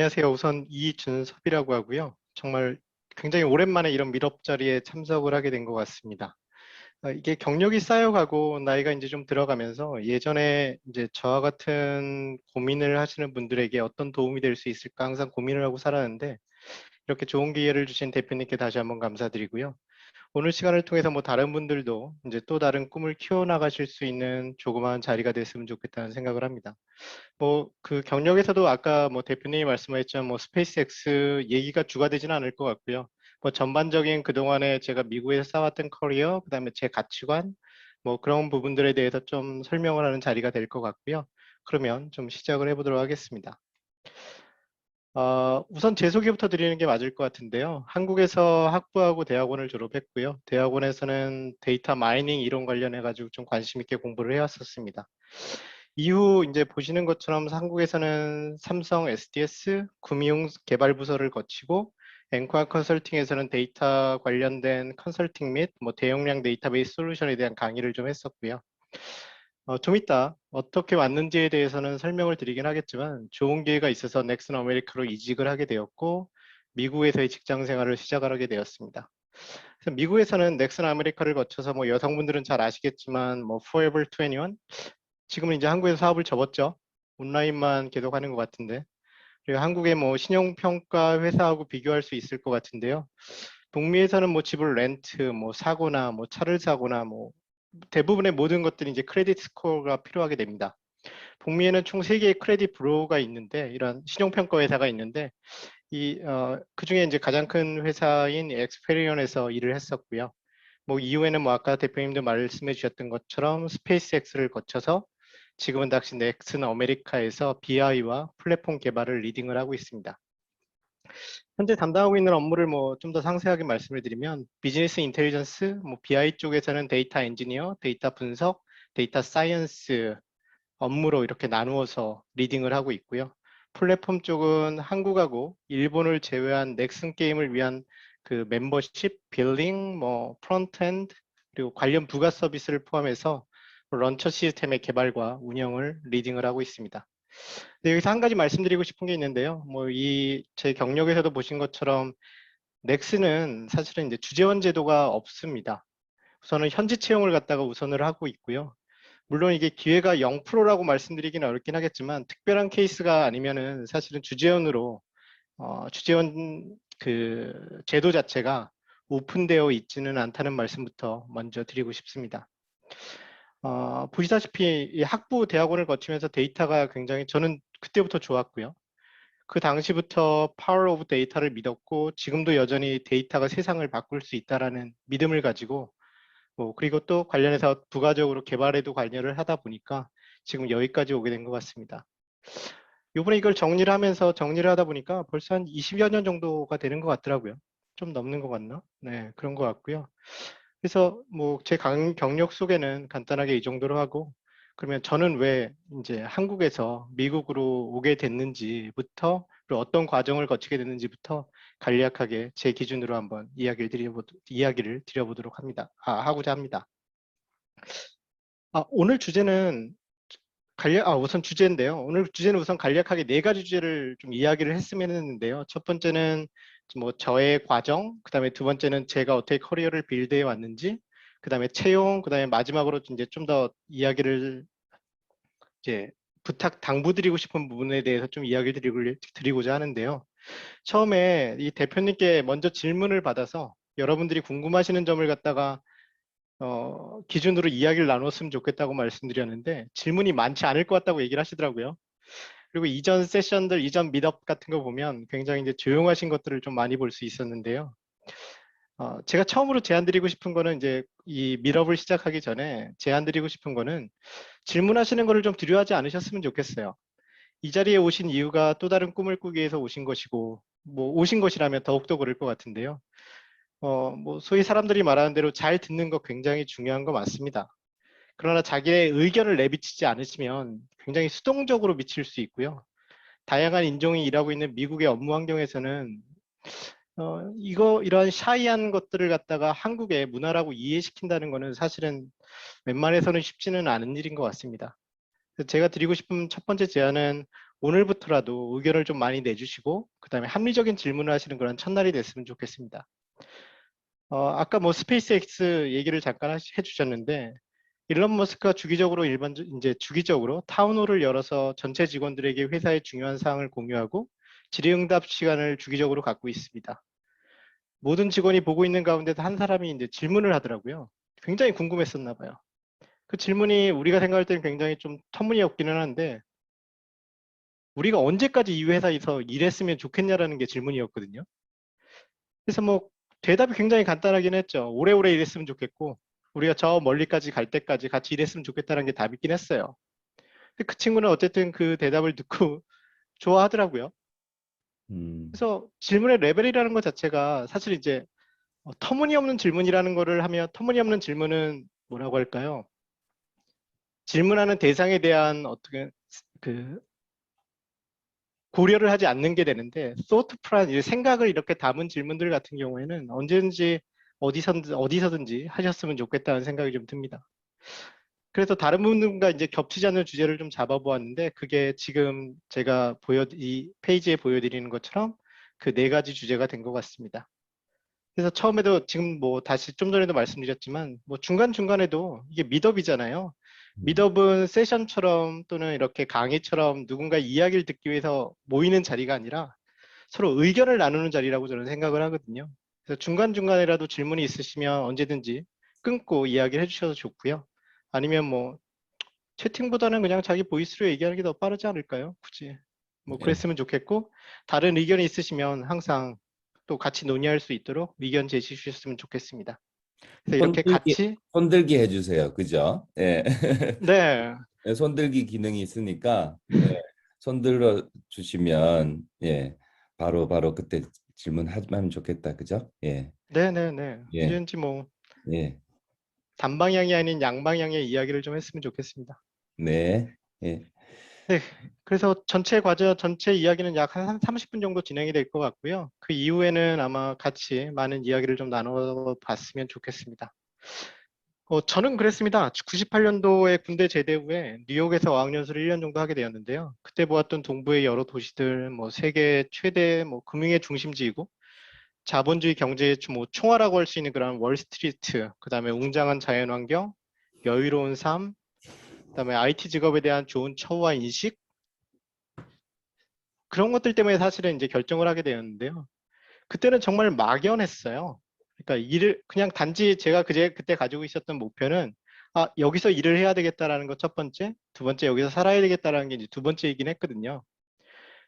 안녕하세요. 우선 이준섭이라고 하고요. 정말 굉장히 오랜만에 이런 미럽 자리에 참석을 하게 된 것 같습니다. 이게 경력이 쌓여가고 나이가 이제 좀 들어가면서 예전에 이제 저와 같은 고민을 하시는 분들에게 어떤 도움이 될 수 있을까 항상 고민을 하고 살았는데 이렇게 좋은 기회를 주신 대표님께 다시 한번 감사드리고요. 오늘 시간을 통해서 뭐 다른 분들도 이제 또 다른 꿈을 키워나가실 수 있는 조그마한 자리가 됐으면 좋겠다는 생각을 합니다. 뭐 그 경력에서도 아까 뭐 대표님이 말씀하셨지만 뭐 스페이스X 얘기가 주가 되지는 않을 것 같고요. 뭐 전반적인 그동안에 제가 미국에서 쌓았던 커리어, 그다음에 제 가치관, 뭐 그런 부분들에 대해서 좀 설명을 하는 자리가 될 것 같고요. 그러면 좀 시작을 해보도록 하겠습니다. 우선 제 소개부터 드리는 게 맞을 것 같은데요. 한국에서 학부하고 대학원을 졸업했고요. 대학원에서는 데이터 마이닝 이론 관련해가지고 좀 관심 있게 공부를 해왔었습니다. 이후 이제 보시는 것처럼 한국에서는 삼성 SDS 금융 개발 부서를 거치고 엔ኳ 컨설팅에서는 데이터 관련된 컨설팅 및 뭐 대용량 데이터베이스 솔루션에 대한 강의를 좀 했었고요. 좀 이따 어떻게 왔는지에 대해서는 설명을 드리긴 하겠지만 좋은 기회가 있어서 넥슨 아메리카로 이직을 하게 되었고 미국에서의 직장 생활을 시작하게 되었습니다. 그래서 미국에서는 넥슨 아메리카를 거쳐서 뭐 여성분들은 잘 아시겠지만 뭐 Forever 21 지금은 이제 한국에서 사업을 접었죠. 온라인만 계속 하는 것 같은데. 그리고 한국의 뭐 신용평가 회사하고 비교할 수 있을 것 같은데요. 북미에서는 뭐 집을 렌트, 뭐 사거나 뭐 차를 사거나 뭐 대부분의 모든 것들이 이제 크레딧 스코어가 필요하게 됩니다. 북미에는 총 3개의 크레딧 브로우가 있는데 이런 신용평가 회사가 있는데 그 중에 이제 가장 큰 회사인 엑스페리언에서 일을 했었고요. 뭐 이후에는 뭐 아까 대표님도 말씀해 주셨던 것처럼 스페이스X를 거쳐서 지금은 다시 넥슨 아메리카에서 BI와 플랫폼 개발을 리딩을 하고 있습니다. 현재 담당하고 있는 업무를 뭐 좀 더 상세하게 말씀을 드리면 비즈니스 인텔리전스, 뭐 BI 쪽에서는 데이터 엔지니어, 데이터 분석, 데이터 사이언스 업무로 이렇게 나누어서 리딩을 하고 있고요. 플랫폼 쪽은 한국하고 일본을 제외한 넥슨 게임을 위한 그 멤버십, 빌링, 뭐 프론트엔드 그리고 관련 부가 서비스를 포함해서 런처 시스템의 개발과 운영을 리딩을 하고 있습니다. 네, 여기서 한 가지 말씀드리고 싶은 게 있는데요. 뭐 이 제 경력에서도 보신 것처럼 넥슨은 사실은 이제 주재원 제도가 없습니다. 우선은 현지 채용을 갖다가 우선을 하고 있고요. 물론 이게 기회가 0%라고 말씀드리기는 어렵긴 하겠지만 특별한 케이스가 아니면은 사실은 주재원으로 주재원 그 제도 자체가 오픈되어 있지는 않다는 말씀부터 먼저 드리고 싶습니다. 보시다시피 이 학부 대학원을 거치면서 데이터가 굉장히 저는 그때부터 좋았고요. 그 당시부터 파워 오브 데이터를 믿었고 지금도 여전히 데이터가 세상을 바꿀 수 있다라는 믿음을 가지고 뭐 그리고 또 관련해서 부가적으로 개발에도 관여를 하다 보니까 지금 여기까지 오게 된 것 같습니다. 요번에 이걸 정리를 하면서 정리를 하다 보니까 벌써 한 20여 년 정도가 되는 것 같더라고요. 좀 넘는 것 같나? 네, 그런 것 같고요. 그래서 뭐 제 경력 소개는 간단하게 이 정도로 하고 그러면 저는 왜 이제 한국에서 미국으로 오게 됐는지부터 그리고 어떤 과정을 거치게 됐는지부터 간략하게 제 기준으로 한번 이야기를 드려보도록 합니다. 하고자 합니다. 오늘 주제는 우선 주제인데요. 오늘 주제는 우선 간략하게 4가지 주제를 좀 이야기를 했으면 했는데요. 첫 번째는 뭐 저의 과정, 그 다음에 두 번째는 제가 어떻게 커리어를 빌드해 왔는지, 그 다음에 채용, 그 다음에 마지막으로 이제 좀 더 이야기를 이제 당부드리고 싶은 부분에 대해서 좀 이야기를 드리고자 하는데요. 처음에 이 대표님께 먼저 질문을 받아서 여러분들이 궁금하시는 점을 갖다가 기준으로 이야기를 나눴으면 좋겠다고 말씀드렸는데 질문이 많지 않을 것 같다고 얘기를 하시더라고요. 그리고 이전 세션들, 이전 미드업 같은 거 보면 굉장히 이제 조용하신 것들을 좀 많이 볼 수 있었는데요. 제가 처음으로 제안드리고 싶은 거는 이제 이 미드업을 시작하기 전에 제안드리고 싶은 거는 질문하시는 거를 좀 두려워하지 않으셨으면 좋겠어요. 이 자리에 오신 이유가 또 다른 꿈을 꾸기 위해서 오신 것이고, 뭐 오신 것이라면 더욱더 그럴 것 같은데요. 뭐 소위 사람들이 말하는 대로 잘 듣는 거 굉장히 중요한 거 맞습니다. 그러나 자기의 의견을 내비치지 않으시면 굉장히 수동적으로 미칠 수 있고요. 다양한 인종이 일하고 있는 미국의 업무 환경에서는 이러한 샤이한 것들을 갖다가 한국의 문화라고 이해시킨다는 거는 사실은 웬만해서는 쉽지는 않은 일인 것 같습니다. 제가 드리고 싶은 첫 번째 제안은 오늘부터라도 의견을 좀 많이 내주시고 그다음에 합리적인 질문을 하시는 그런 첫날이 됐으면 좋겠습니다. 아까 뭐 스페이스X 얘기를 잠깐 해주셨는데 일론 머스크가 주기적으로 이제 주기적으로 타운홀을 열어서 전체 직원들에게 회사의 중요한 사항을 공유하고 질의응답 시간을 주기적으로 갖고 있습니다. 모든 직원이 보고 있는 가운데서 한 사람이 이제 질문을 하더라고요. 굉장히 궁금했었나 봐요. 그 질문이 우리가 생각할 때는 굉장히 좀 터무니없기는 한데 우리가 언제까지 이 회사에서 일했으면 좋겠냐라는 게 질문이었거든요. 그래서 뭐 대답이 굉장히 간단하긴 했죠. 오래오래 일했으면 좋겠고 우리가 저 멀리까지 갈 때까지 같이 일했으면 좋겠다는 게 답이긴 했어요. 근데 그 친구는 어쨌든 그 대답을 듣고 좋아하더라고요. 그래서 질문의 레벨이라는 것 자체가 사실 이제 터무니없는 질문이라는 거를 하면 터무니없는 질문은 뭐라고 할까요? 질문하는 대상에 대한 어떻게 그 고려를 하지 않는 게 되는데 thoughtful한 생각을 이렇게 담은 질문들 같은 경우에는 언제든지 어디서든지 하셨으면 좋겠다는 생각이 좀 듭니다. 그래서 다른 분들과 이제 겹치지 않는 주제를 좀 잡아보았는데 그게 지금 제가 이 페이지에 보여드리는 것처럼 그 네 가지 주제가 된 것 같습니다. 그래서 처음에도 지금 뭐 다시 좀 전에도 말씀드렸지만 뭐 중간중간에도 이게 미덥이잖아요. 미덥은 세션처럼 또는 이렇게 강의처럼 누군가 이야기를 듣기 위해서 모이는 자리가 아니라 서로 의견을 나누는 자리라고 저는 생각을 하거든요. 그래서 중간중간에라도 질문이 있으시면 언제든지 끊고 이야기를 해주셔도 좋고요. 아니면 뭐 채팅보다는 그냥 자기 보이스로 얘기하는 게 더 빠르지 않을까요? 굳이. 뭐 네. 그랬으면 좋겠고 다른 의견이 있으시면 항상 또 같이 논의할 수 있도록 의견 제시해 주셨으면 좋겠습니다. 그래서 이렇게 손들기 같이 손들기 해주세요. 그죠? 예. 네, 예, 손들기 기능이 있으니까 예, 손들어 주시면 예, 바로 그때 질문하면 좋겠다. 그죠? 예. 네네네. 예. 언제든지 뭐 예. 단방향이 아닌 양방향의 이야기를 좀 했으면 좋겠습니다. 네. 예. 네, 그래서 전체 이야기는 약 한 30분 정도 진행이 될 것 같고요. 그 이후에는 아마 같이 많은 이야기를 좀 나눠봤으면 좋겠습니다. 저는 그랬습니다. 98년도에 군대 제대 후에 뉴욕에서 어학연수를 1년 정도 하게 되었는데요. 그때 보았던 동부의 여러 도시들, 뭐 세계 최대 뭐 금융의 중심지이고 자본주의 경제의 뭐 총화라고 할 수 있는 그런 월스트리트, 그다음에 웅장한 자연환경, 여유로운 삶, 그다음에 IT 직업에 대한 좋은 처우와 인식 그런 것들 때문에 사실은 이제 결정을 하게 되었는데요. 그때는 정말 막연했어요. 그러니까 일을 그냥 단지 제가 그때 가지고 있었던 목표는 여기서 일을 해야 되겠다라는 것 첫 번째, 두 번째 여기서 살아야 되겠다라는 게 이제 두 번째이긴 했거든요.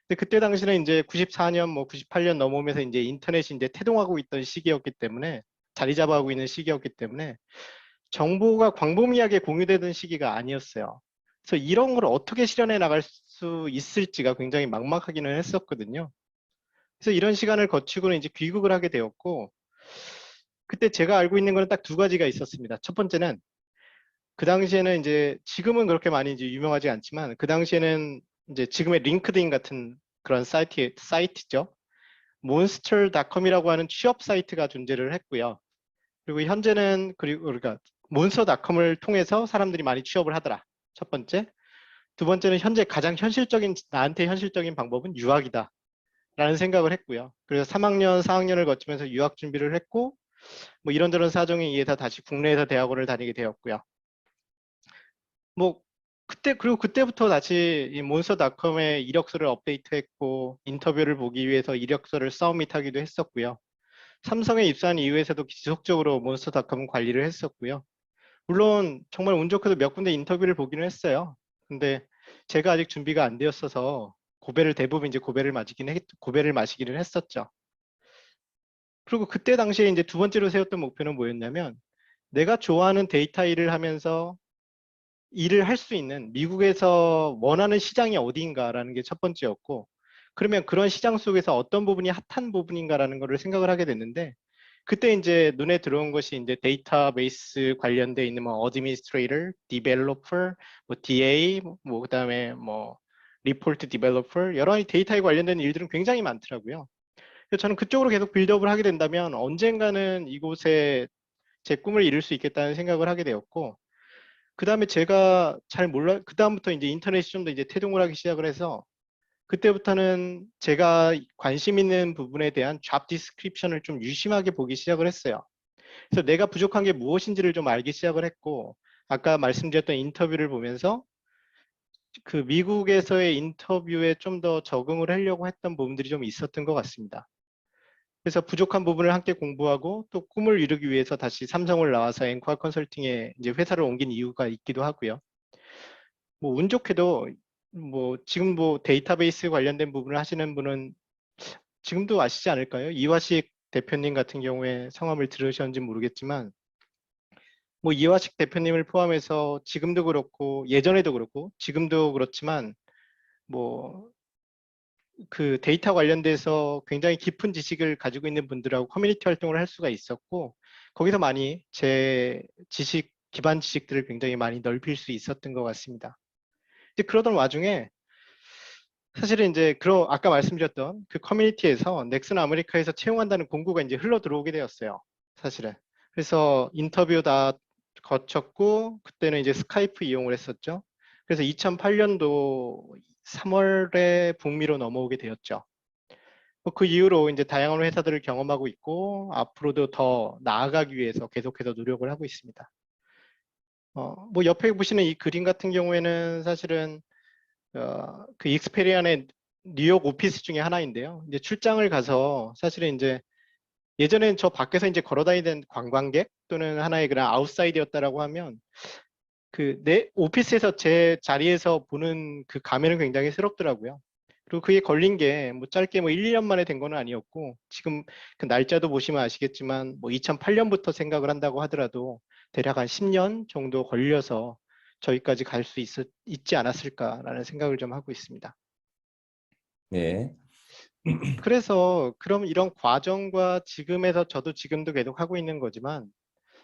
근데 그때 당시는 이제 94년 뭐 98년 넘어오면서 이제 인터넷이 이제 태동하고 있던 시기였기 때문에 자리 잡아가고 있는 시기였기 때문에 정보가 광범위하게 공유되던 시기가 아니었어요. 그래서 이런 걸 어떻게 실현해 나갈 수 있을지가 굉장히 막막하기는 했었거든요. 그래서 이런 시간을 거치고는 이제 귀국을 하게 되었고, 그때 제가 알고 있는 거는 딱 두 가지가 있었습니다. 첫 번째는 그 당시에는 이제 지금은 그렇게 많이 이제 유명하지 않지만 그 당시에는 이제 지금의 링크드인 같은 그런 사이트죠. 몬스터닷컴이라고 하는 취업 사이트가 존재를 했고요. 그리고 현재는 그러니까 몬스터닷컴을 통해서 사람들이 많이 취업을 하더라. 첫 번째. 두 번째는 현재 가장 나한테 현실적인 방법은 유학이다. 라는 생각을 했고요. 그래서 3학년, 4학년을 거치면서 유학 준비를 했고, 뭐 이런저런 사정에 의해서 다시 국내에서 대학원을 다니게 되었고요. 뭐 그리고 그때부터 다시 이 몬스터닷컴의 이력서를 업데이트했고 인터뷰를 보기 위해서 이력서를 서밋하기도 했었고요. 삼성에 입사한 이후에서도 지속적으로 몬스터닷컴 관리를 했었고요. 물론 정말 운 좋게도 몇 군데 인터뷰를 보기는 했어요. 근데 제가 아직 준비가 안 되었어서 대부분 이제 고배를 마시기는 했었죠. 그리고 그때 당시에 이제 두 번째로 세웠던 목표는 뭐였냐면 내가 좋아하는 데이터 일을 하면서 일을 할 수 있는 미국에서 원하는 시장이 어디인가라는 게 첫 번째였고 그러면 그런 시장 속에서 어떤 부분이 핫한 부분인가라는 거를 생각을 하게 됐는데 그때 이제 눈에 들어온 것이 이제 데이터베이스 관련돼 있는 뭐 어드미니스트레이터, 디벨로퍼, 뭐 DA, 뭐 그다음에 뭐 리포트 디벨로퍼 여러 데이터에 관련된 일들은 굉장히 많더라고요. 그래서 저는 그쪽으로 계속 빌드업을 하게 된다면 언젠가는 이곳에 제 꿈을 이룰 수 있겠다는 생각을 하게 되었고 그 다음에 제가 잘 몰라, 그 다음부터 이제 인터넷이 좀 더 이제 태동을 하기 시작을 해서 그때부터는 제가 관심 있는 부분에 대한 잡 디스크립션을 좀 유심하게 보기 시작을 했어요. 그래서 내가 부족한 게 무엇인지를 좀 알기 시작을 했고, 아까 말씀드렸던 인터뷰를 보면서 그 미국에서의 인터뷰에 좀 더 적응을 하려고 했던 부분들이 좀 있었던 것 같습니다. 그래서 부족한 부분을 함께 공부하고 또 꿈을 이루기 위해서 다시 삼성을 나와서 앵커 컨설팅에 이제 회사를 옮긴 이유가 있기도 하고요. 뭐 운 좋게도 뭐 지금 뭐 데이터베이스 관련된 부분을 하시는 분은 지금도 아시지 않을까요? 이화식 대표님 같은 경우에 성함을 들으셨는지 모르겠지만 뭐 이화식 대표님을 포함해서 지금도 그렇고 예전에도 그렇고 지금도 그렇지만 뭐 그 데이터 관련돼서 굉장히 깊은 지식을 가지고 있는 분들하고 커뮤니티 활동을 할 수가 있었고 거기서 많이 제 지식 기반 지식들을 굉장히 많이 넓힐 수 있었던 것 같습니다. 이제 그러던 와중에 사실은 이제 아까 말씀드렸던 그 커뮤니티에서 넥슨 아메리카에서 채용한다는 공고가 이제 흘러 들어오게 되었어요. 사실은. 그래서 인터뷰 다 거쳤고 그때는 이제 스카이프 이용을 했었죠. 그래서 2008년도 3월에 북미로 넘어오게 되었죠. 그 이후로 이제 다양한 회사들을 경험하고 있고 앞으로도 더 나아가기 위해서 계속해서 노력을 하고 있습니다. 뭐 옆에 보시는 이 그림 같은 경우에는 사실은 그 익스페리안의 뉴욕 오피스 중에 하나인데요. 이제 출장을 가서 사실은 이제 예전엔 저 밖에서 이제 걸어다니던 관광객 또는 하나의 그런 아웃사이더였다라고 하면 그 내 오피스에서 제 자리에서 보는 그 가면은 굉장히 새롭더라고요. 그리고 그게 걸린 게 뭐 짧게 뭐 1, 2년 만에 된 건 아니었고 지금 그 날짜도 보시면 아시겠지만 뭐 2008년부터 생각을 한다고 하더라도 대략 한 10년 정도 걸려서 저기까지 갈 수 있지 않았을까라는 생각을 좀 하고 있습니다. 네. 그래서 그럼 이런 과정과 지금에서 저도 지금도 계속 하고 있는 거지만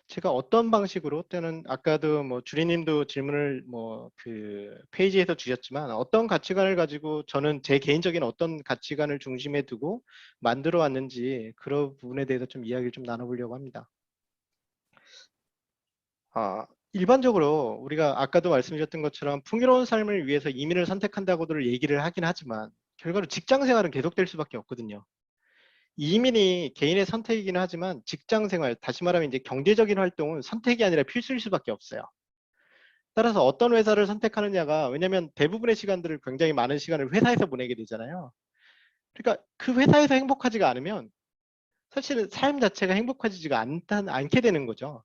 제가 어떤 방식으로 또는 아까도 뭐 주리님도 질문을 뭐 그 페이지에서 주셨지만 어떤 가치관을 가지고 저는 제 개인적인 어떤 가치관을 중심에 두고 만들어 왔는지 그런 부분에 대해서 좀 이야기를 좀 나눠보려고 합니다. 일반적으로 우리가 아까도 말씀드렸던 것처럼 풍요로운 삶을 위해서 이민을 선택한다고들 얘기를 하긴 하지만 결과로 직장 생활은 계속될 수밖에 없거든요. 이민이 개인의 선택이긴 하지만 직장 생활, 다시 말하면 이제 경제적인 활동은 선택이 아니라 필수일 수밖에 없어요. 따라서 어떤 회사를 선택하느냐가 왜냐면 대부분의 시간들을 굉장히 많은 시간을 회사에서 보내게 되잖아요. 그러니까 그 회사에서 행복하지가 않으면 사실은 삶 자체가 행복해지지가 않게 되는 거죠.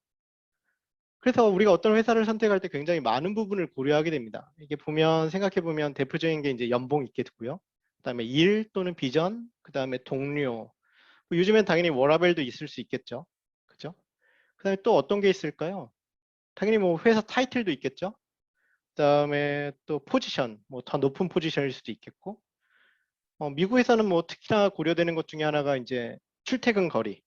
그래서 우리가 어떤 회사를 선택할 때 굉장히 많은 부분을 고려하게 됩니다. 이게 보면 생각해 보면 대표적인 게 이제 연봉 있게 되고요. 그다음에 일 또는 비전, 그다음에 동료. 뭐 요즘엔 당연히 워라밸도 있을 수 있겠죠. 그죠? 그다음에 또 어떤 게 있을까요? 당연히 뭐 회사 타이틀도 있겠죠. 그다음에 또 포지션, 뭐 더 높은 포지션일 수도 있겠고. 미국에서는 뭐 특히나 고려되는 것 중에 하나가 이제 출퇴근 거리.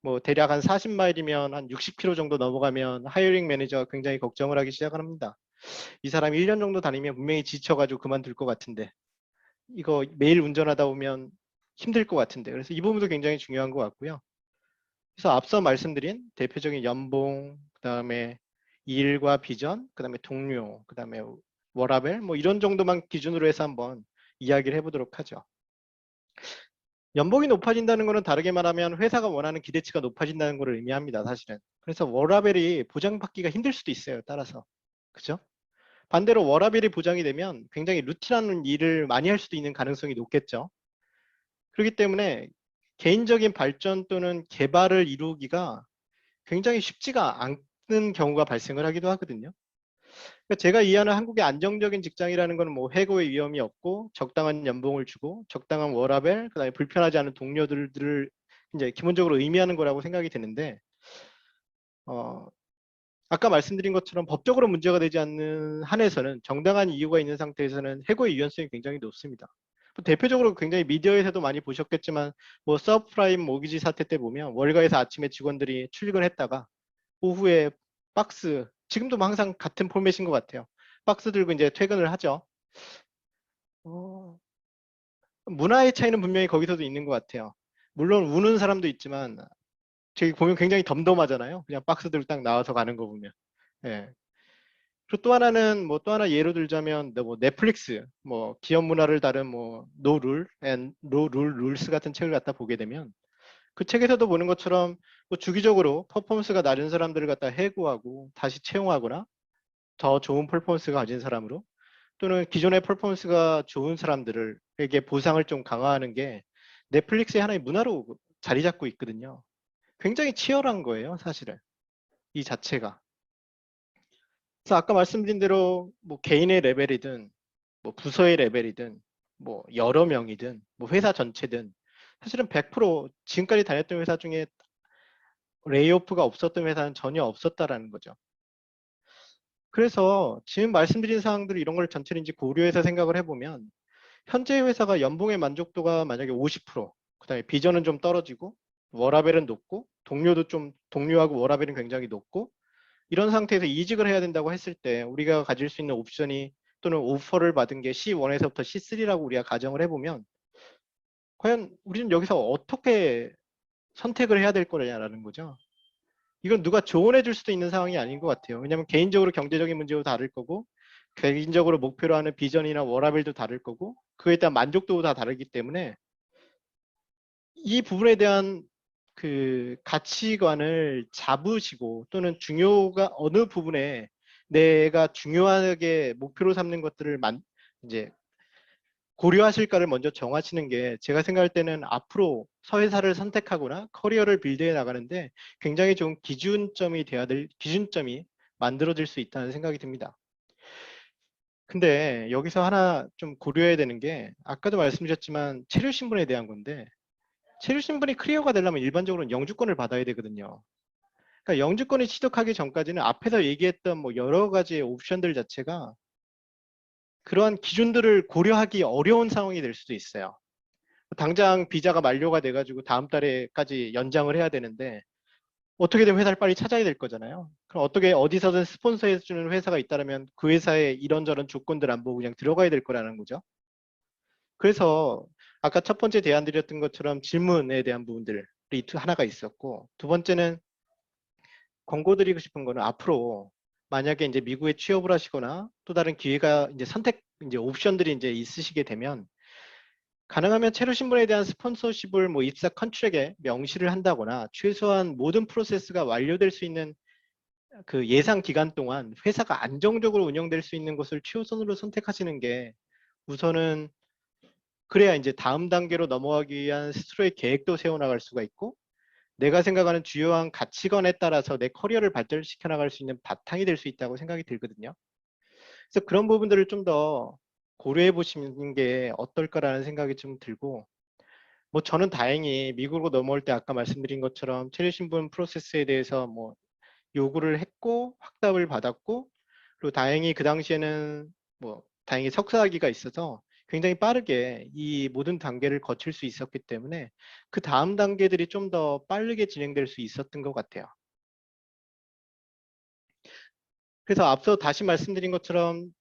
뭐 대략 한 40마일이면 한 60km 정도 넘어가면 하이어링 매니저가 굉장히 걱정을 하기 시작합니다. 이 사람이 1년 정도 다니면 분명히 지쳐가지고 그만둘 것 같은데 이거 매일 운전하다 보면 힘들 것 같은데 그래서 이 부분도 굉장히 중요한 것 같고요. 그래서 앞서 말씀드린 대표적인 연봉, 그다음에 일과 비전, 그다음에 동료, 그다음에 워라밸 뭐 이런 정도만 기준으로 해서 한번 이야기를 해보도록 하죠. 연봉이 높아진다는 것은 다르게 말하면 회사가 원하는 기대치가 높아진다는 것을 의미합니다, 사실은. 그래서 워라밸이 보장받기가 힘들 수도 있어요, 따라서. 그죠? 반대로 워라밸이 보장이 되면 굉장히 루틴한 일을 많이 할 수도 있는 가능성이 높겠죠. 그렇기 때문에 개인적인 발전 또는 개발을 이루기가 굉장히 쉽지가 않는 경우가 발생을 하기도 하거든요. 그러니까 제가 이해하는 한국의 안정적인 직장이라는 것은 뭐 해고의 위험이 없고 적당한 연봉을 주고 적당한 워라밸, 그다음에 불편하지 않은 동료들을 이제 기본적으로 의미하는 거라고 생각이 되는데 어, 아까 말씀드린 것처럼 법적으로 문제가 되지 않는 한에서는 정당한 이유가 있는 상태에서는 해고의 유연성이 굉장히 높습니다. 뭐 대표적으로 굉장히 미디어에서도 많이 보셨겠지만 뭐 서브프라임 모기지 사태 때 보면 월가에서 아침에 직원들이 출근했다가 오후에 박스, 지금도 뭐 항상 같은 포맷인 것 같아요. 박스 들고 이제 퇴근을 하죠. 어, 문화의 차이는 분명히 거기서도 있는 것 같아요. 물론 우는 사람도 있지만 저기 보면 굉장히 덤덤하잖아요. 그냥 박스 들고 딱 나와서 가는 거 보면. 예. 그리고 또 하나는 뭐 또 하나 예로 들자면 뭐 넷플릭스 뭐 기업 문화를 다룬 뭐 No Rule and No Rule Rules 같은 책을 갖다 보게 되면 그 책에서도 보는 것처럼 뭐 주기적으로 퍼포먼스가 낮은 사람들을 갖다 해고하고 다시 채용하거나 더 좋은 퍼포먼스가 가진 사람으로 또는 기존의 퍼포먼스가 좋은 사람들에게 보상을 좀 강화하는 게 넷플릭스의 하나의 문화로 자리 잡고 있거든요. 굉장히 치열한 거예요, 사실은. 이 자체가. 그래서 아까 말씀드린 대로 뭐 개인의 레벨이든 뭐 부서의 레벨이든 뭐 여러 명이든 뭐 회사 전체든 사실은 100% 지금까지 다녔던 회사 중에 레이오프가 없었던 회사는 전혀 없었다라는 거죠. 그래서 지금 말씀드린 사항들 이런 걸 전체를 이제 고려해서 생각을 해보면 현재 회사가 연봉의 만족도가 만약에 50%, 그다음에 비전은 좀 떨어지고 워라밸은 높고 동료도 좀 동료하고 워라밸은 굉장히 높고 이런 상태에서 이직을 해야 된다고 했을 때 우리가 가질 수 있는 옵션이 또는 오퍼를 받은 게 C1에서부터 C3라고 우리가 가정을 해보면 과연 우리는 여기서 어떻게 선택을 해야 될 거냐라는 거죠. 이건 누가 조언해 줄 수도 있는 상황이 아닌 것 같아요. 왜냐하면 개인적으로 경제적인 문제도 다를 거고 개인적으로 목표로 하는 비전이나 워라밸도 다를 거고 그에 대한 만족도도 다 다르기 때문에 이 부분에 대한 그 가치관을 잡으시고 또는 중요가 어느 부분에 내가 중요하게 목표로 삼는 것들을 이제 고려하실까를 먼저 정하시는 게 제가 생각할 때는 앞으로 서회사를 선택하거나 커리어를 빌드해 나가는데 굉장히 좋은 기준점이 돼야 될 기준점이 만들어질 수 있다는 생각이 듭니다. 근데 여기서 하나 좀 고려해야 되는 게 아까도 말씀드렸지만 체류 신분에 대한 건데 체류 신분이 클리어가 되려면 일반적으로는 영주권을 받아야 되거든요. 그러니까 영주권을 취득하기 전까지는 앞에서 얘기했던 뭐 여러 가지의 옵션들 자체가 그러한 기준들을 고려하기 어려운 상황이 될 수도 있어요. 당장 비자가 만료가 돼가지고 다음 달에까지 연장을 해야 되는데 어떻게든 회사를 빨리 찾아야 될 거잖아요. 그럼 어떻게 어디서든 스폰서해 주는 회사가 있다면 그 회사의 이런저런 조건들 안 보고 그냥 들어가야 될 거라는 거죠. 그래서 아까 첫 번째 대안 드렸던 것처럼 질문에 대한 부분들이 하나가 있었고 두 번째는 권고 드리고 싶은 거는 앞으로 만약에 이제 미국에 취업을 하시거나 또 다른 기회가 이제 선택 이제 옵션들이 이제 있으시게 되면 가능하면 체류 신분에 대한 스폰서십을 뭐 입사 컨트랙에 명시를 한다거나 최소한 모든 프로세스가 완료될 수 있는 그 예상 기간 동안 회사가 안정적으로 운영될 수 있는 것을 최우선으로 선택하시는 게 우선은 그래야 이제 다음 단계로 넘어가기 위한 스스로의 계획도 세워나갈 수가 있고 내가 생각하는 주요한 가치관에 따라서 내 커리어를 발전시켜 나갈 수 있는 바탕이 될 수 있다고 생각이 들거든요. 그래서 그런 부분들을 좀 더 고려해 보시는 게 어떨까라는 생각이 좀 들고 뭐 저는 다행히 미국으로 넘어올 때 아까 말씀드린 것처럼 체류 신분 프로세스에 대해서 뭐 요구를 했고 확답을 받았고 그리고 다행히 그 당시에는 뭐 다행히 석사학위가 있어서 굉장히 빠르게 이 모든 단계를 거칠 수 있었기 때문에 그 다음 단계들이 좀 더 빠르게 진행될 수 있었던 것 같아요. 그래서 앞서 다시 말씀드린 것처럼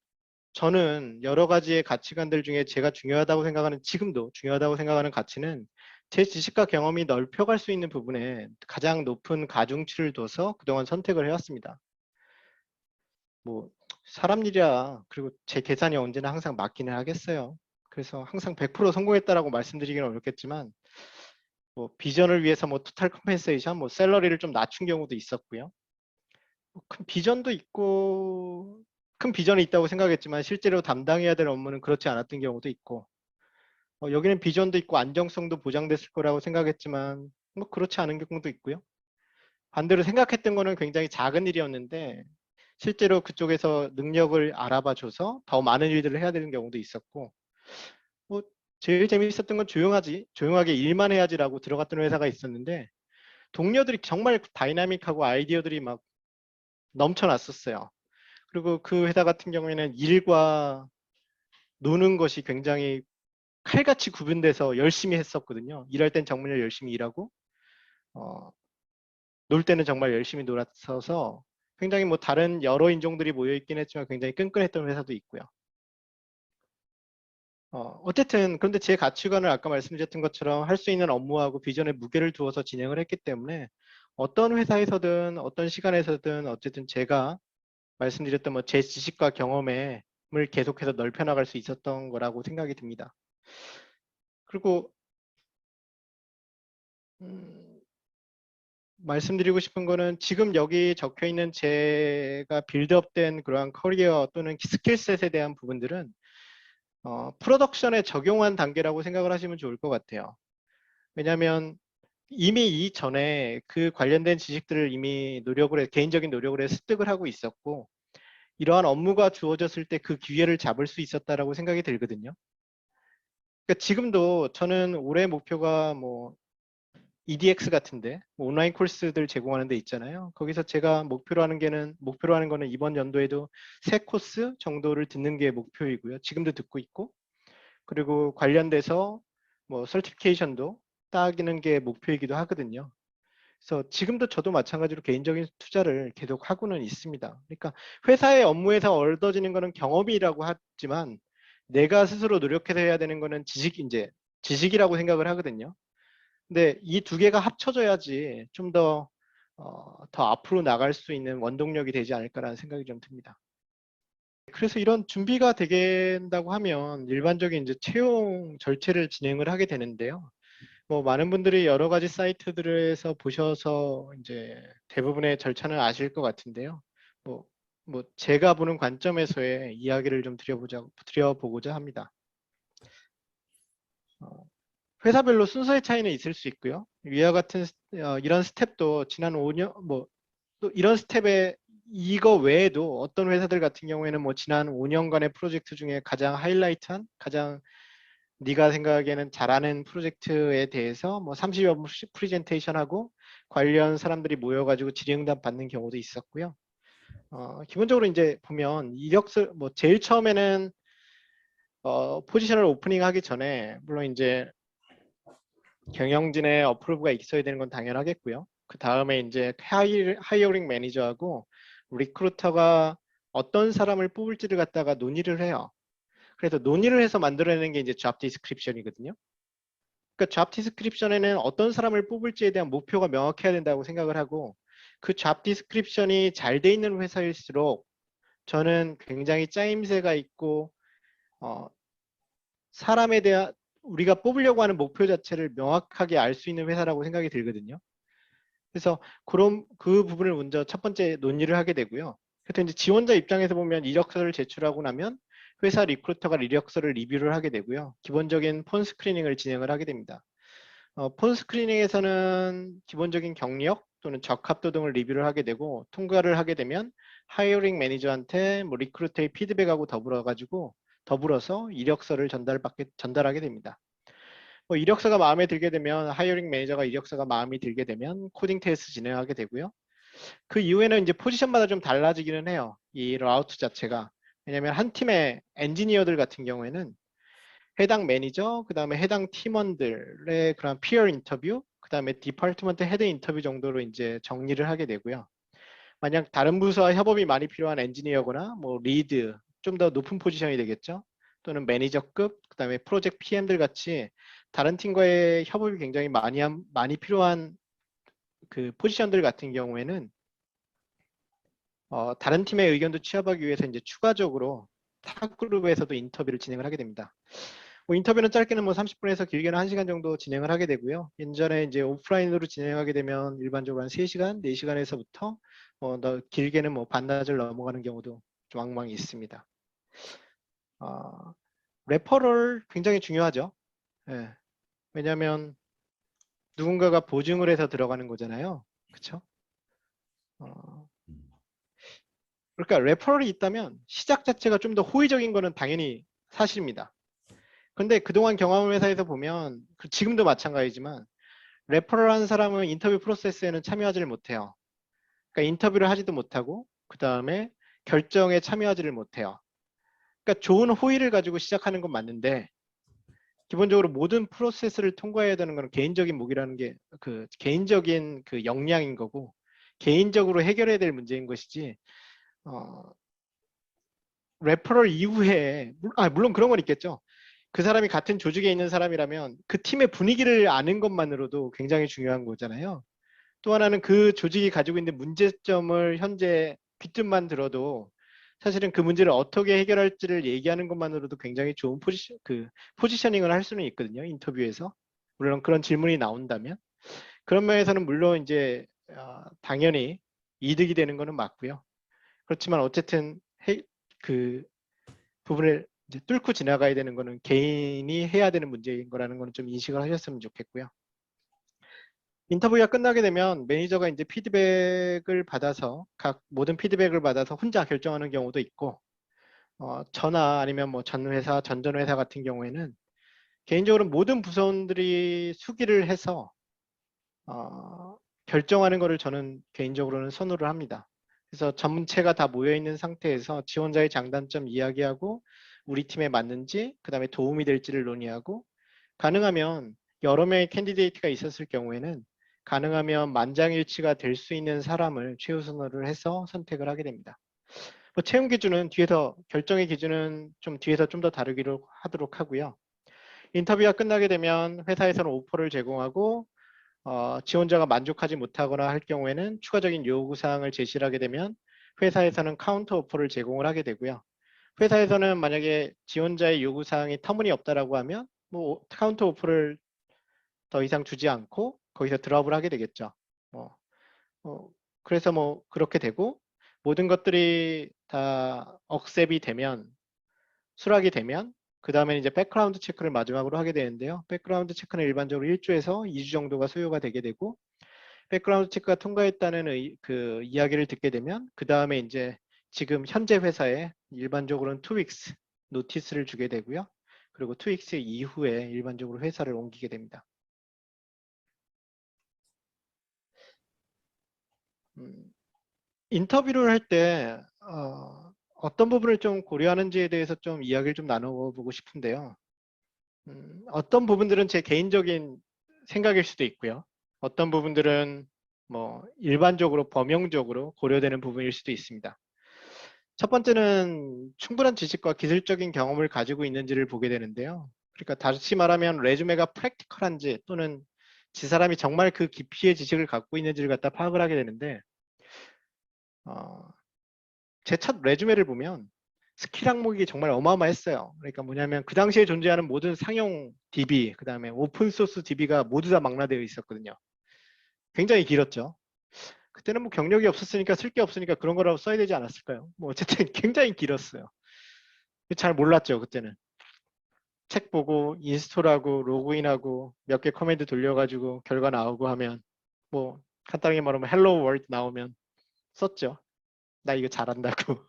저는 여러 가지의 가치관들 중에 제가 중요하다고 생각하는 지금도 중요하다고 생각하는 가치는 제 지식과 경험이 넓혀갈 수 있는 부분에 가장 높은 가중치를 둬서 그동안 선택을 해왔습니다. 뭐 사람 일이야. 그리고 제 계산이 언제나 항상 맞기는 하겠어요. 그래서 항상 100% 성공했다라고 말씀드리기는 어렵겠지만 뭐 비전을 위해서 뭐 토탈 컴펜세이션, 뭐 샐러리를 좀 낮춘 경우도 있었고요. 뭐큰 비전도 있고 큰 비전이 있다고 생각했지만 실제로 담당해야 될 업무는 그렇지 않았던 경우도 있고 여기는 비전도 있고 안정성도 보장됐을 거라고 생각했지만 뭐 그렇지 않은 경우도 있고요. 반대로 생각했던 거는 굉장히 작은 일이었는데 실제로 그쪽에서 능력을 알아봐 줘서 더 많은 일들을 해야 되는 경우도 있었고 뭐 제일 재미있었던 건 조용하게 일만 해야지라고 들어갔던 회사가 있었는데 동료들이 정말 다이나믹하고 아이디어들이 막 넘쳐났었어요. 그리고 그 회사 같은 경우에는 일과 노는 것이 굉장히 칼같이 구분돼서 열심히 했었거든요. 일할 땐 정말 열심히 일하고 어, 놀 때는 정말 열심히 놀았어서 굉장히 뭐 다른 여러 인종들이 모여 있긴 했지만 굉장히 끈끈했던 회사도 있고요. 어쨌든 그런데 제 가치관을 아까 말씀드렸던 것처럼 할 수 있는 업무하고 비전에 무게를 두어서 진행을 했기 때문에 어떤 회사에서든 어떤 시간에서든 어쨌든 제가 말씀드렸던 뭐 제 지식과 경험을 계속해서 넓혀나갈 수 있었던 거라고 생각이 듭니다. 그리고 말씀드리고 싶은 거는 지금 여기 적혀 있는 제가 빌드업된 그러한 커리어 또는 스킬셋에 대한 부분들은 프로덕션에 적용한 단계라고 생각을 하시면 좋을 것 같아요. 왜냐하면 이미 이전에 그 관련된 지식들을 이미 개인적인 노력을 해서 습득을 하고 있었고, 이러한 업무가 주어졌을 때 그 기회를 잡을 수 있었다라고 생각이 들거든요. 그러니까 지금도 저는 올해 목표가 뭐 EDX 같은데 뭐 온라인 코र्스들 제공하는 데 있잖아요. 거기서 제가 목표로 하는 거는 이번 연도에도 3코스 정도를 듣는 게 목표이고요. 지금도 듣고 있고, 그리고 관련돼서 뭐 설티피케이션도 따기는 게 목표이기도 하거든요. 그래서 지금도 저도 마찬가지로 개인적인 투자를 계속 하고는 있습니다. 그러니까 회사의 업무에서 얻어지는 거는 경험이라고 하지만 내가 스스로 노력해서 해야 되는 거는 지식이라고 생각을 하거든요. 근데 이 두 개가 합쳐져야지 좀 더 앞으로 나갈 수 있는 원동력이 되지 않을까라는 생각이 좀 듭니다. 그래서 이런 준비가 된다고 하면 일반적인 이제 채용 절차를 진행을 하게 되는데요. 뭐 많은 분들이 여러 가지 사이트들에서 보셔서 이제 대부분의 절차는 아실 것 같은데요. 뭐, 뭐 제가 보는 관점에서의 이야기를 좀 드려보고자 합니다. 회사별로 순서의 차이는 있을 수 있고요. 위와 같은 이런 스텝도 지난 5년 또 이런 스텝에 이거 외에도 어떤 회사들 같은 경우에는 뭐 지난 5년간의 프로젝트 중에 가장 하이라이트한 가장 네가 생각하기에는 잘하는 프로젝트에 대해서 뭐 30여 분 프레젠테이션 하고 관련 사람들이 모여가지고 질의응답 받는 경우도 있었고요. 기본적으로 이제 보면 이력서 뭐 제일 처음에는 포지션을 오프닝 하기 전에 물론 이제 경영진의 어프로브가 있어야 되는 건 당연하겠고요. 그 다음에 이제 하이어링 매니저하고 리크루터가 어떤 사람을 뽑을지를 갖다가 논의를 해요. 그래서 논의를 해서 만들어내는 게 이제 잡 디스크립션이거든요. 그러니까 잡 디스크립션에는 어떤 사람을 뽑을지에 대한 목표가 명확해야 된다고 생각을 하고, 그 잡 디스크립션이 잘 돼 있는 회사일수록 저는 굉장히 짜임새가 있고 사람에 대한 우리가 뽑으려고 하는 목표 자체를 명확하게 알 수 있는 회사라고 생각이 들거든요. 그래서 그런 그 부분을 먼저 첫 번째 논의를 하게 되고요. 그래서 이제 지원자 입장에서 보면 이력서를 제출하고 나면 회사 리크루터가 이력서를 리뷰를 하게 되고요. 기본적인 폰 스크리닝을 진행을 하게 됩니다. 폰 스크리닝에서는 기본적인 경력 또는 적합도 등을 리뷰를 하게 되고, 통과를 하게 되면 하이어링 매니저한테 뭐 리크루터의 피드백하고 더불어서 이력서를 전달하게 됩니다. 뭐 이력서가 마음에 들게 되면 하이어링 매니저가 이력서가 마음에 들게 되면 코딩 테스트 진행하게 되고요. 그 이후에는 이제 포지션마다 좀 달라지기는 해요. 이 라우트 자체가. 왜냐하면 한 팀의 엔지니어들 같은 경우에는 해당 매니저, 그 다음에 해당 팀원들의 그런 피어 인터뷰, 그 다음에 디파트먼트 헤드 인터뷰 정도로 이제 정리를 하게 되고요. 만약 다른 부서와 협업이 많이 필요한 엔지니어거나 뭐 리드, 좀 더 높은 포지션이 되겠죠. 또는 매니저급, 그 다음에 프로젝트 PM들 같이 다른 팀과의 협업이 굉장히 많이 필요한 그 포지션들 같은 경우에는 다른 팀의 의견도 취합하기 위해서 이제 추가적으로 타 그룹에서도 인터뷰를 진행을 하게 됩니다. 뭐 인터뷰는 짧게는 뭐 30분에서 길게는 1시간 정도 진행을 하게 되고요. 예전에 이제 오프라인으로 진행하게 되면 일반적으로 한 3시간, 4시간에서부터 더 길게는 뭐 반나절 넘어가는 경우도 좀 왕왕 있습니다. 레퍼럴 굉장히 중요하죠. 예. 왜냐하면 누군가가 보증을 해서 들어가는 거잖아요. 그렇죠? 그러니까 레퍼럴이 있다면 시작 자체가 좀 더 호의적인 거는 당연히 사실입니다. 근데 그동안 경험을 회사에서 보면 지금도 마찬가지지만 레퍼럴 한 사람은 인터뷰 프로세스에는 참여하지를 못해요. 그러니까 인터뷰를 하지도 못하고 그 다음에 결정에 참여하지를 못해요. 그러니까 좋은 호의를 가지고 시작하는 건 맞는데 기본적으로 모든 프로세스를 통과해야 되는 건 개인적인 목이라는 게 그 개인적인 그 역량인 거고 개인적으로 해결해야 될 문제인 것이지 레퍼럴 이후에 물론 그런 건 있겠죠. 그 사람이 같은 조직에 있는 사람이라면 그 팀의 분위기를 아는 것만으로도 굉장히 중요한 거잖아요. 또 하나는 그 조직이 가지고 있는 문제점을 현재 귀뜻만 들어도 사실은 그 문제를 어떻게 해결할지를 얘기하는 것만으로도 굉장히 좋은 포지셔닝을 할 수는 있거든요. 인터뷰에서. 물론 그런 질문이 나온다면. 그런 면에서는 물론 이제 당연히 이득이 되는 거는 맞고요. 그렇지만 어쨌든 그 부분을 이제 뚫고 지나가야 되는 거는 개인이 해야 되는 문제인 거라는 거는 좀 인식을 하셨으면 좋겠고요. 인터뷰가 끝나게 되면 매니저가 이제 피드백을 받아서 모든 피드백을 받아서 혼자 결정하는 경우도 있고, 저나 아니면 뭐 전 회사, 전전 회사 같은 경우에는 개인적으로 모든 부서원들이 수기를 해서 결정하는 것을 저는 개인적으로는 선호를 합니다. 그래서 전문체가 다 모여 있는 상태에서 지원자의 장단점 이야기하고 우리 팀에 맞는지, 그 다음에 도움이 될지를 논의하고, 가능하면 여러 명의 캔디데이트가 있었을 경우에는 가능하면 만장일치가 될 수 있는 사람을 최우선으로 해서 선택을 하게 됩니다. 뭐 채용 기준은 결정의 기준은 좀 뒤에서 좀 더 다루기로 하도록 하고요. 인터뷰가 끝나게 되면 회사에서는 오퍼를 제공하고, 지원자가 만족하지 못하거나 할 경우에는 추가적인 요구사항을 제시를 하게 되면 회사에서는 카운터 오퍼를 제공을 하게 되고요. 회사에서는 만약에 지원자의 요구사항이 터무니없다라고 하면 뭐 카운터 오퍼를 더 이상 주지 않고 거기서 드랍을 하게 되겠죠. 뭐, 그래서 뭐 그렇게 되고, 모든 것들이 다 억셉이 되면, 수락이 되면, 그 다음에 이제 백그라운드 체크를 마지막으로 하게 되는데요. 백그라운드 체크는 일반적으로 1주에서 2주 정도가 소요가 되게 되고, 백그라운드 체크가 통과했다는 그 이야기를 듣게 되면, 그 다음에 이제 지금 현재 회사에 일반적으로는 2weeks 노티스를 주게 되고요. 그리고 2weeks 이후에 일반적으로 회사를 옮기게 됩니다. 인터뷰를 할 때 어떤 부분을 좀 고려하는지에 대해서 좀 이야기를 좀 나눠보고 싶은데요. 어떤 부분들은 제 개인적인 생각일 수도 있고요. 어떤 부분들은 뭐 일반적으로 범용적으로 고려되는 부분일 수도 있습니다. 첫 번째는 충분한 지식과 기술적인 경험을 가지고 있는지를 보게 되는데요. 그러니까 다시 말하면 레주메가 프랙티컬한지 또는 사람이 정말 그 깊이의 지식을 갖고 있는지를 갖다 파악을 하게 되는데, 제 첫 레주메를 보면 스킬 항목이 정말 어마어마했어요. 그러니까 뭐냐면 그 당시에 존재하는 모든 상용 DB, 그 다음에 오픈소스 DB가 모두 다 망라되어 있었거든요. 굉장히 길었죠. 그때는 뭐 경력이 없었으니까 쓸 게 없으니까 그런 거라고 써야 되지 않았을까요? 뭐 어쨌든 굉장히 길었어요. 잘 몰랐죠, 그때는. 책 보고 인스톨하고 로그인하고 몇 개 커맨드 돌려가지고 결과 나오고 하면, 뭐 간단하게 말하면 헬로 월드 나오면 썼죠. 나 이거 잘한다고.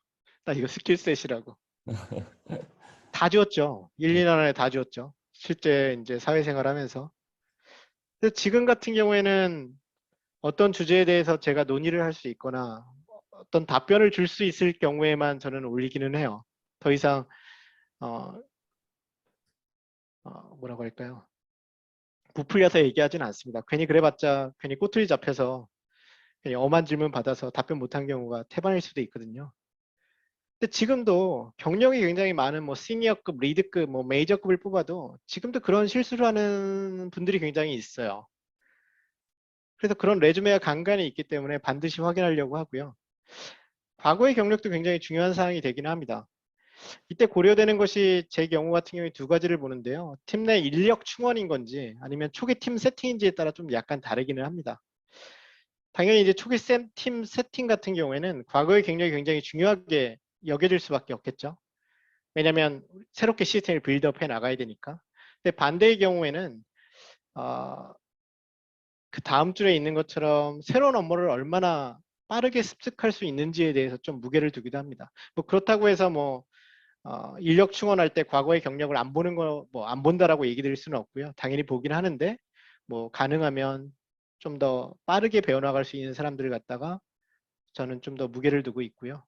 나 이거 스킬셋이라고. 다 지웠죠. 1, 2년 안에 다 지웠죠. 실제 이제 사회생활 하면서. 근데 지금 같은 경우에는 어떤 주제에 대해서 제가 논의를 할 수 있거나 어떤 답변을 줄 수 있을 경우에만 저는 올리기는 해요. 더 이상 어, 뭐라고 할까요? 부풀려서 얘기하지는 않습니다. 괜히 그래봤자 괜히 꼬투리 잡혀서 괜히 엄한 질문 받아서 답변 못한 경우가 태반일 수도 있거든요. 근데 지금도 경력이 굉장히 많은 뭐 시니어급, 리드급, 뭐 메이저급을 뽑아도 지금도 그런 실수를 하는 분들이 굉장히 있어요. 그래서 그런 레주메가 간간히 있기 때문에 반드시 확인하려고 하고요. 과거의 경력도 굉장히 중요한 사항이 되긴 합니다. 이때 고려되는 것이 제 경우 같은 경우에 두 가지를 보는데요. 팀 내 인력 충원인 건지 아니면 초기 팀 세팅인지에 따라 좀 약간 다르기는 합니다. 당연히 이제 초기 팀 세팅 같은 경우에는 과거의 경력이 굉장히 중요하게 여겨질 수밖에 없겠죠. 왜냐하면 새롭게 시스템을 빌드업해 나가야 되니까. 근데 반대의 경우에는 그 다음 줄에 있는 것처럼 새로운 업무를 얼마나 빠르게 습득할 수 있는지에 대해서 좀 무게를 두기도 합니다. 뭐 그렇다고 해서 뭐 인력 충원할 때 과거의 경력을 안 보는 거 뭐 안 본다라고 얘기 드릴 수는 없고요. 당연히 보긴 하는데 뭐 가능하면 좀 더 빠르게 배워나갈 수 있는 사람들을 갖다가 저는 좀 더 무게를 두고 있고요.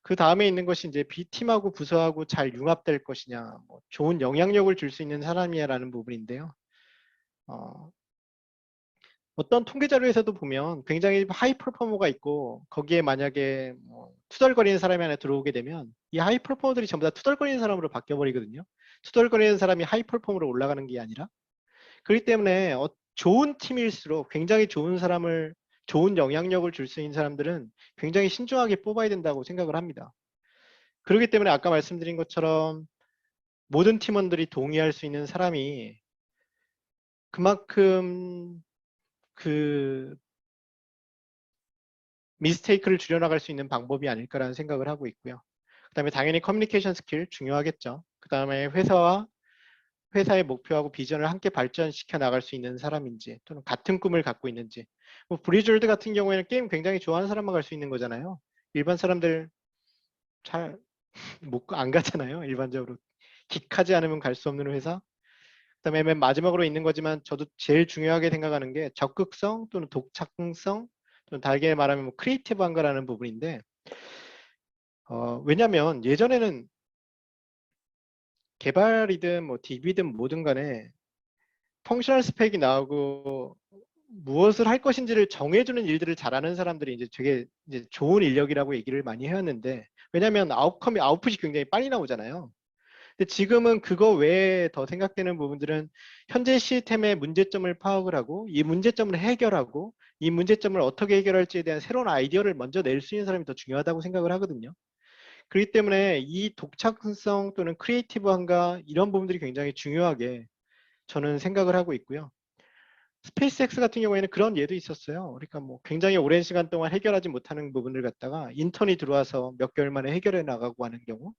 그 다음에 있는 것이 이제 B팀하고 부서하고 잘 융합될 것이냐, 뭐 좋은 영향력을 줄 수 있는 사람이야라는 부분인데요. 어떤 통계 자료에서도 보면 굉장히 하이 퍼포머가 있고 거기에 만약에 뭐 투덜거리는 사람이 하나 들어오게 되면 이 하이 퍼포머들이 전부 다 투덜거리는 사람으로 바뀌어 버리거든요. 투덜거리는 사람이 하이 퍼포머로 올라가는 게 아니라. 그렇기 때문에 좋은 팀일수록 굉장히 좋은 사람을 좋은 영향력을 줄 수 있는 사람들은 굉장히 신중하게 뽑아야 된다고 생각을 합니다. 그렇기 때문에 아까 말씀드린 것처럼 모든 팀원들이 동의할 수 있는 사람이 그만큼 그 미스테이크를 줄여나갈 수 있는 방법이 아닐까라는 생각을 하고 있고요. 그다음에 당연히 커뮤니케이션 스킬 중요하겠죠. 그다음에 회사의 목표하고 비전을 함께 발전시켜 나갈 수 있는 사람인지 또는 같은 꿈을 갖고 있는지. 뭐 브리즈월드 같은 경우에는 게임 굉장히 좋아하는 사람만 갈 수 있는 거잖아요. 일반 사람들 잘 안 가잖아요. 일반적으로 기하지 않으면 갈 수 없는 회사. 그다음에 맨 마지막으로 있는 거지만 저도 제일 중요하게 생각하는 게 적극성 또는 독창성 또는 다르게 말하면 뭐 크리에이티브한가라는 부분인데 왜냐하면 예전에는 개발이든 뭐 DB든 뭐든 간에 펑셔널 스펙이 나오고 무엇을 할 것인지를 정해주는 일들을 잘하는 사람들이 이제 되게 이제 좋은 인력이라고 얘기를 많이 해왔는데 왜냐하면 아웃풋이 굉장히 빨리 나오잖아요. 근데 지금은 그거 외에 더 생각되는 부분들은 현재 시스템의 문제점을 파악을 하고 이 문제점을 해결하고 이 문제점을 어떻게 해결할지에 대한 새로운 아이디어를 먼저 낼 수 있는 사람이 더 중요하다고 생각을 하거든요. 그렇기 때문에 이 독창성 또는 크리에이티브한가 이런 부분들이 굉장히 중요하게 저는 생각을 하고 있고요. 스페이스X 같은 경우에는 그런 예도 있었어요. 그러니까 뭐 굉장히 오랜 시간 동안 해결하지 못하는 부분을 갖다가 인턴이 들어와서 몇 개월 만에 해결해 나가고 하는 경우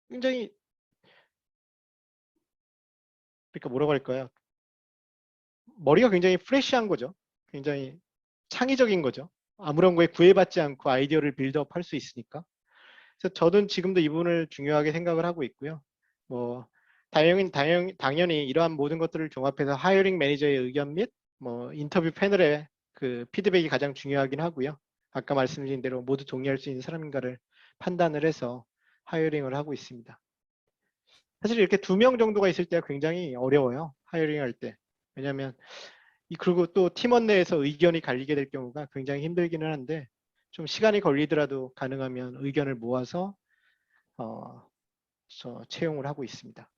굉장히 그러니까 뭐라고 할까요? 머리가 굉장히 프레시한 거죠. 굉장히 창의적인 거죠. 아무런 거에 구애받지 않고 아이디어를 빌드업 할 수 있으니까. 그래서 저는 지금도 이 부분을 중요하게 생각을 하고 있고요. 뭐 당연히 이러한 모든 것들을 종합해서 하이어링 매니저의 의견 및 뭐 인터뷰 패널의 그 피드백이 가장 중요하긴 하고요. 아까 말씀드린 대로 모두 동의할 수 있는 사람인가를 판단을 해서 하이어링을 하고 있습니다. 사실 이렇게 2명 정도가 있을 때가 굉장히 어려워요. 하이어링 할 때. 왜냐하면 그리고 또 팀원 내에서 의견이 갈리게 될 경우가 굉장히 힘들기는 한데 좀 시간이 걸리더라도 가능하면 의견을 모아서 채용을 하고 있습니다.